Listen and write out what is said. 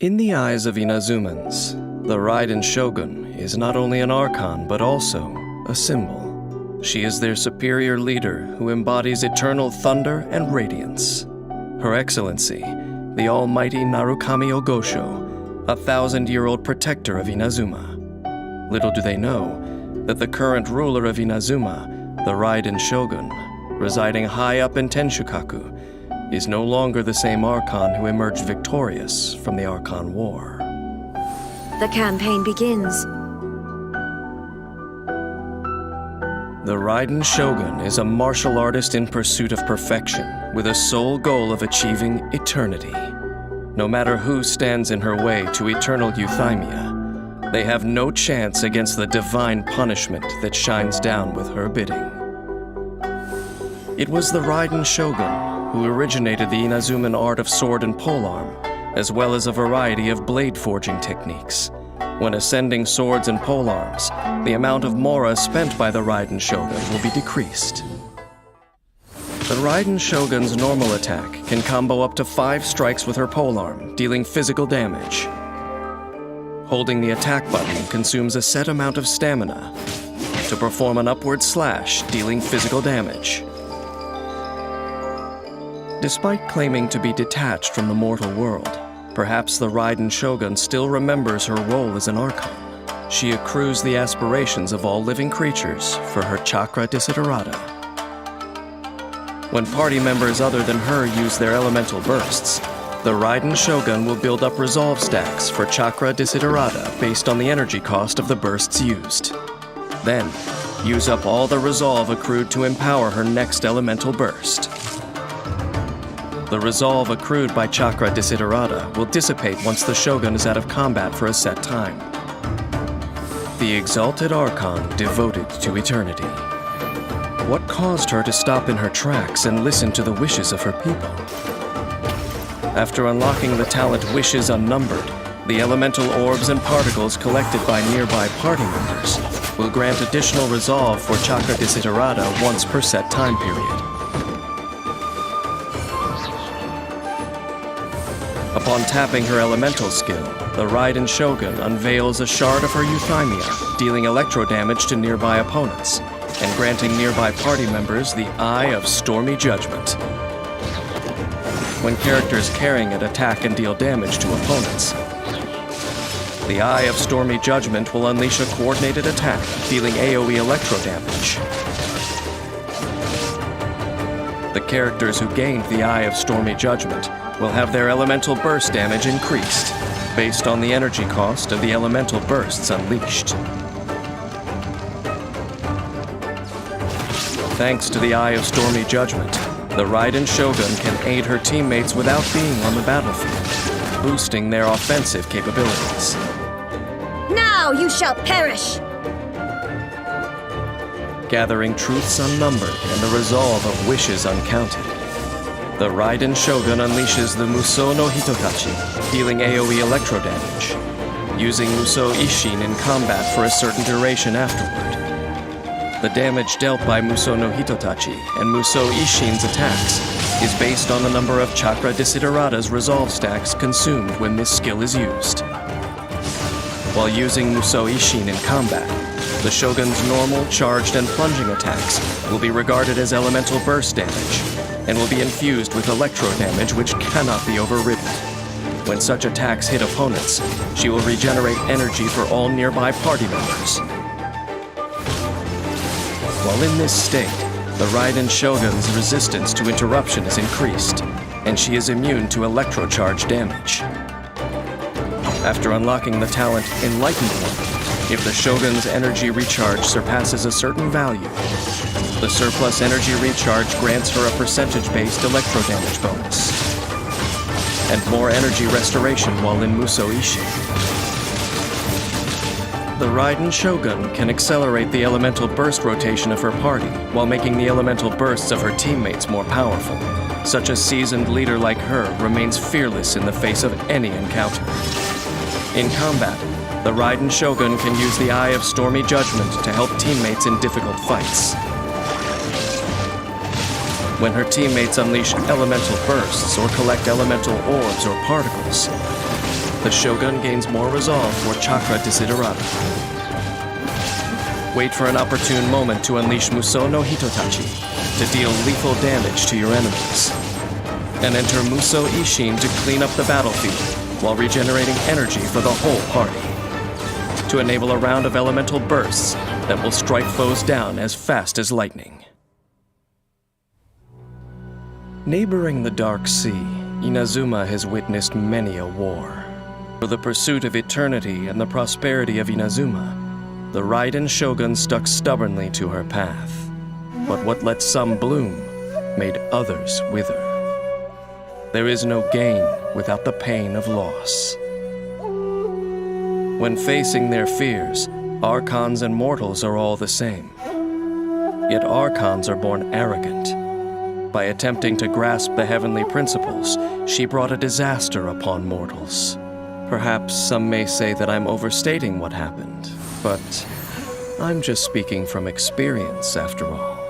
In the eyes of Inazumans, the Raiden Shogun is not only an archon but also a symbol. She is their superior leader who embodies eternal thunder and radiance. Her Excellency, the almighty Narukami Ogosho, a 1,000-year-old protector of Inazuma. Little do they know that the current ruler of Inazuma, the Raiden Shogun, residing high up in Tenshukaku, is no longer the same archon who emerged victorious from the Archon War. The campaign begins. The Raiden Shogun is a martial artist in pursuit of perfection, with a sole goal of achieving eternity. No matter who stands in her way to eternal euthymia, they have no chance against the divine punishment that shines down with her bidding. It was the Raiden Shogun who originated the Inazuman art of sword and polearm, as well as a variety of blade forging techniques. When ascending swords and polearms, the amount of mora spent by the Raiden Shogun will be decreased. The Raiden Shogun's normal attack can combo up to 5 strikes with her polearm, dealing physical damage. Holding the attack button consumes a set amount of stamina to perform an upward slash, dealing physical damage. Despite claiming to be detached from the mortal world, perhaps the Raiden Shogun still remembers her role as an archon. She accrues the aspirations of all living creatures for her chakra desiderata. When party members other than her use their elemental bursts, the Raiden Shogun will build up resolve stacks for chakra desiderata based on the energy cost of the bursts used. Then, use up all the resolve accrued to empower her next elemental burst. The resolve accrued by chakra desiderata will dissipate once the Shogun is out of combat for a set time. The exalted archon devoted to eternity. What caused her to stop in her tracks and listen to the wishes of her people? After unlocking the talent Wishes Unnumbered, the elemental orbs and particles collected by nearby party members will grant additional resolve for chakra desiderata once per set time period. Upon tapping her elemental skill, the Raiden Shogun unveils a shard of her euthymia, dealing electro damage to nearby opponents, and granting nearby party members the Eye of Stormy Judgment. When characters carrying it attack and deal damage to opponents, the Eye of Stormy Judgment will unleash a coordinated attack, dealing AoE electro damage. The characters who gained the Eye of Stormy Judgment will have their elemental burst damage increased, based on the energy cost of the elemental bursts unleashed. Thanks to the Eye of Stormy Judgment, the Raiden Shogun can aid her teammates without being on the battlefield, boosting their offensive capabilities. Now you shall perish! Gathering truths unnumbered and the resolve of wishes uncounted, the Raiden Shogun unleashes the Musou no Hitotachi, dealing AoE electro damage, using Musou Ishin in combat for a certain duration afterward. The damage dealt by Musou no Hitotachi and Musou Ishin's attacks is based on the number of chakra desiderata's resolve stacks consumed when this skill is used. While using Musou Ishin in combat, the Shogun's normal, charged, and plunging attacks will be regarded as elemental burst damage, and will be infused with electro damage which cannot be overridden. When such attacks hit opponents, she will regenerate energy for all nearby party members. While in this state, the Raiden Shogun's resistance to interruption is increased, and she is immune to electro-charge damage. After unlocking the talent Enlightened One, if the Shogun's energy recharge surpasses a certain value, the surplus energy recharge grants her a percentage-based electro damage bonus, and more energy restoration while in Musou Ishin. The Raiden Shogun can accelerate the elemental burst rotation of her party while making the elemental bursts of her teammates more powerful. Such a seasoned leader like her remains fearless in the face of any encounter. In combat, the Raiden Shogun can use the Eye of Stormy Judgment to help teammates in difficult fights. When her teammates unleash elemental bursts or collect elemental orbs or particles, the Shogun gains more resolve for chakra desiderata. Wait for an opportune moment to unleash Musou no Hitotachi to deal lethal damage to your enemies. And enter Musou Ishin to clean up the battlefield while regenerating energy for the whole party. To enable a round of elemental bursts that will strike foes down as fast as lightning. Neighboring the Dark Sea, Inazuma has witnessed many a war. For the pursuit of eternity and the prosperity of Inazuma, the Raiden Shogun stuck stubbornly to her path. But what let some bloom made others wither. There is no gain without the pain of loss. When facing their fears, Archons and mortals are all the same. Yet Archons are born arrogant. By attempting to grasp the heavenly principles, she brought a disaster upon mortals. Perhaps some may say that I'm overstating what happened, but I'm just speaking from experience after all.